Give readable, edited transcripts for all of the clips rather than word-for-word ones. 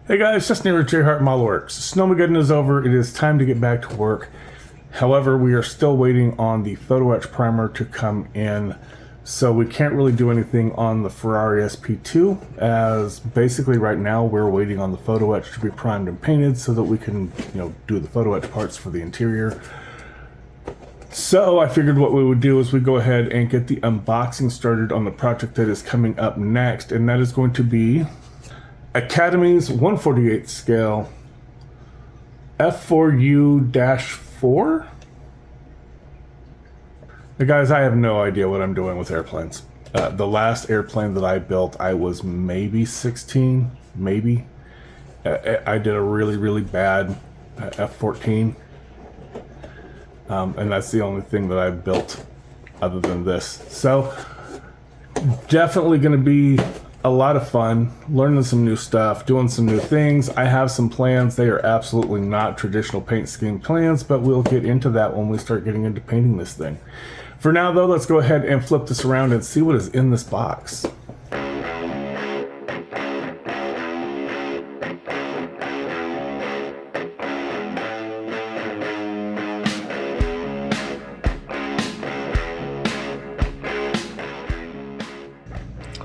Hey guys, just near JHart Modelworks. Snowmageddon is over. It is time to get back to work. However, we are still waiting on the photo etch primer to come in, so we can't really do anything on the Ferrari SP2, as basically right now we're waiting on the photo etch to be primed and painted so that we can, do the photo etch parts for the interior. So I figured what we would do is we go ahead and get the unboxing started on the project that is coming up next, and that is going to be Academy's 1/48 scale F4U-4. Now guys, I have no idea what I'm doing with airplanes. The last airplane that I built, I was maybe 16, maybe. I did a really bad F-14. And that's the only thing that I've built other than this. So definitely going to be a lot of fun, learning some new stuff, doing some new things. I have some plans. They are absolutely not traditional paint scheme plans, but we'll get into that when we start getting into painting this thing. For now though, let's go ahead and flip this around and see what is in this box.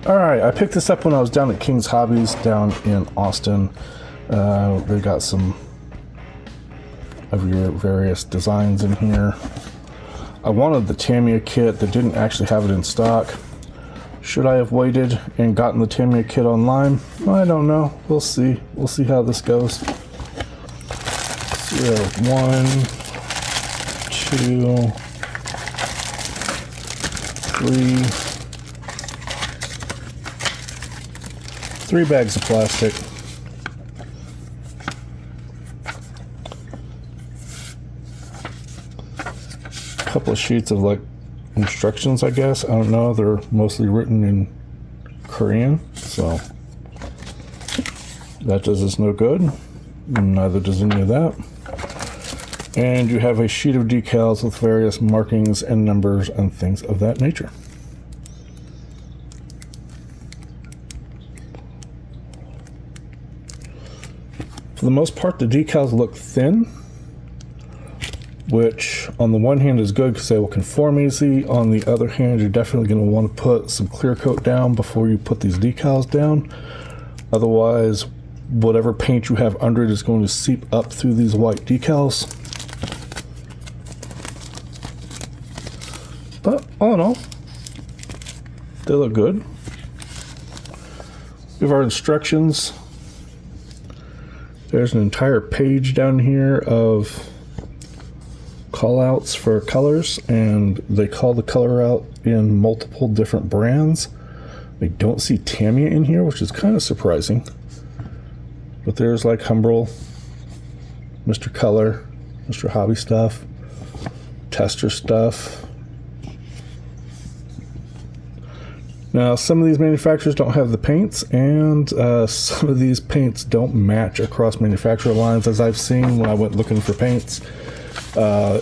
Alright, I picked this up when I was down at King's Hobbies down in Austin. They got some of your various designs in here. I wanted the Tamiya kit. They didn't actually have it in stock. Should I have waited and gotten the Tamiya kit online? I don't know. We'll see. We'll see how this goes. So we have 1, 2, 3 bags of plastic. A couple of sheets of instructions, I guess. I don't know. They're mostly written in Korean, so that does us no good. Neither does any of that. And you have a sheet of decals with various markings and numbers and things of that nature. For the most part, the decals look thin, which on the one hand is good because they will conform easy. On the other hand, you're definitely going to want to put some clear coat down before you put these decals down. Otherwise, whatever paint you have under it is going to seep up through these white decals. But all in all, they look good. We have our instructions. There's an entire page down here of call-outs for colors, and they call the color out in multiple different brands. I don't see Tamiya in here, which is kind of surprising. But there's Humbrol, Mr. Color, Mr. Hobby stuff, Tester stuff. Now, some of these manufacturers don't have the paints, and some of these paints don't match across manufacturer lines, as I've seen when I went looking for paints.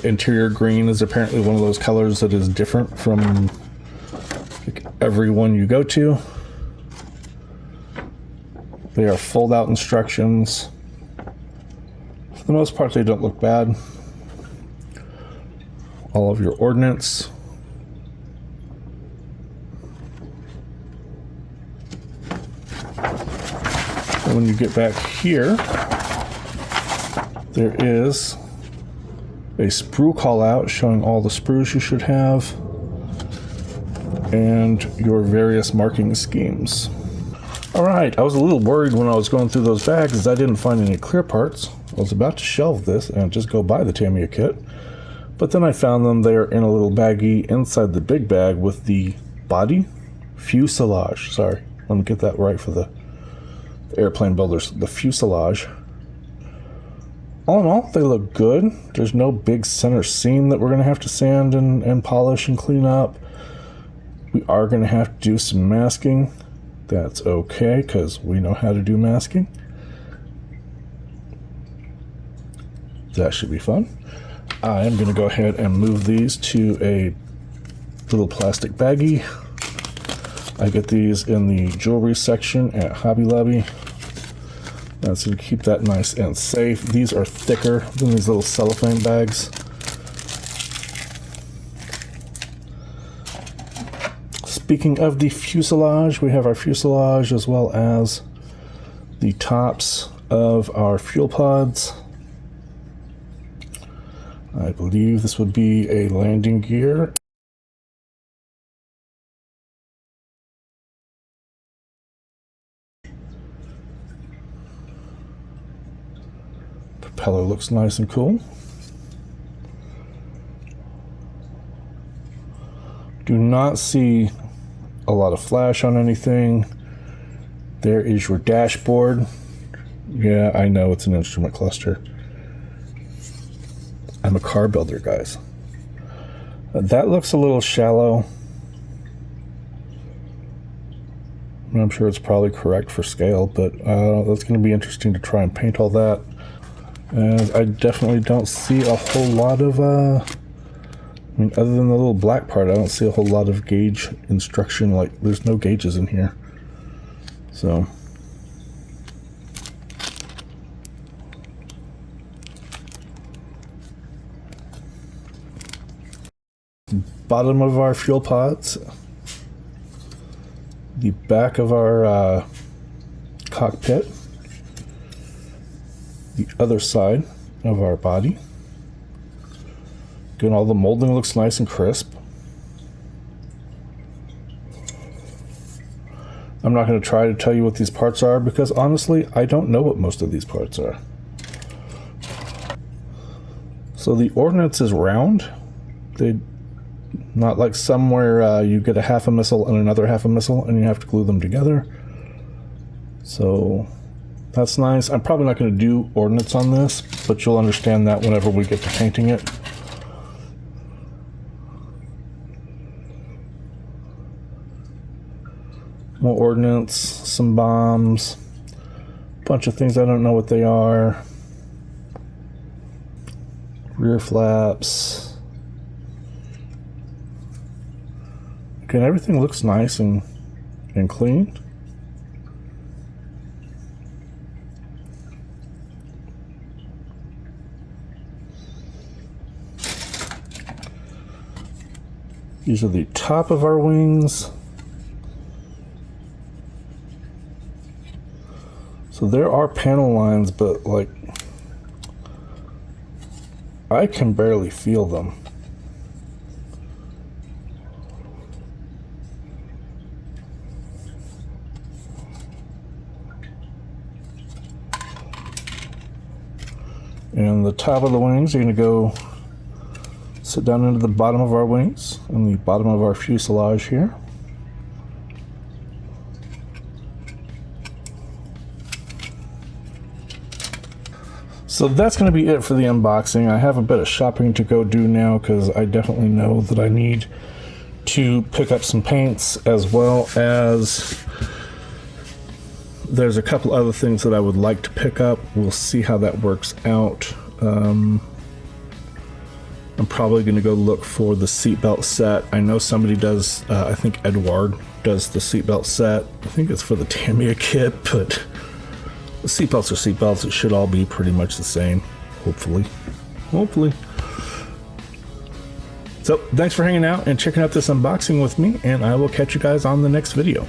Interior green is apparently one of those colors that is different from every one you go to. They are fold-out instructions. For the most part, they don't look bad. All of your ordnance. When you get back here, there is a sprue call out showing all the sprues you should have and your various marking schemes. Alright, I was a little worried when I was going through those bags as I didn't find any clear parts. I was about to shelve this and just go buy the Tamiya kit, but then I found them there in a little baggie inside the big bag with the body fuselage. Sorry, let me get that right for the airplane builders, the fuselage. All in all, they look good. There's no big center seam that we're going to have to sand and polish and clean up. We are going to have to do some masking. That's okay, because we know how to do masking. That should be fun. I am going to go ahead and move these to a little plastic baggie. I get these in the jewelry section at Hobby Lobby. That's going to keep that nice and safe. These are thicker than these little cellophane bags. Speaking of the fuselage, we have our fuselage as well as the tops of our fuel pods. I believe this would be a landing gear. Propeller looks nice and cool. Do not see a lot of flash on anything. There is your dashboard. Yeah, I know it's an instrument cluster. I'm a car builder, guys. That looks a little shallow. I'm sure it's probably correct for scale, but that's going to be interesting to try and paint all that. And I definitely don't see a whole lot of, I mean, other than the little black part, I don't see a whole lot of gauge instruction. Like, there's no gauges in here. So, bottom of our fuel pods, the back of our cockpit, the other side of our body. Again, all the molding looks nice and crisp. I'm not going to try to tell you what these parts are because honestly, I don't know what most of these parts are. So the ordnance is round. They not like somewhere you get a half a missile and another half a missile and you have to glue them together. So that's nice. I'm probably not going to do ordnance on this, but you'll understand that whenever we get to painting it. More ordnance, some bombs, a bunch of things I don't know what they are. Rear flaps. Again, everything looks nice and clean. These are the top of our wings. So there are panel lines, but like, I can barely feel them. And the top of the wings are going to go sit down into the bottom of our wings and the bottom of our fuselage here. So that's going to be it for the unboxing. I have a bit of shopping to go do now because I definitely know that I need to pick up some paints, as well as there's a couple other things that I would like to pick up. We'll see how that works out. I'm probably going to go look for the seatbelt set. I know somebody does, I think Edward does the seatbelt set. I think it's for the Tamiya kit, but the seatbelts are seatbelts. It should all be pretty much the same, hopefully. Hopefully. So, thanks for hanging out and checking out this unboxing with me, and I will catch you guys on the next video.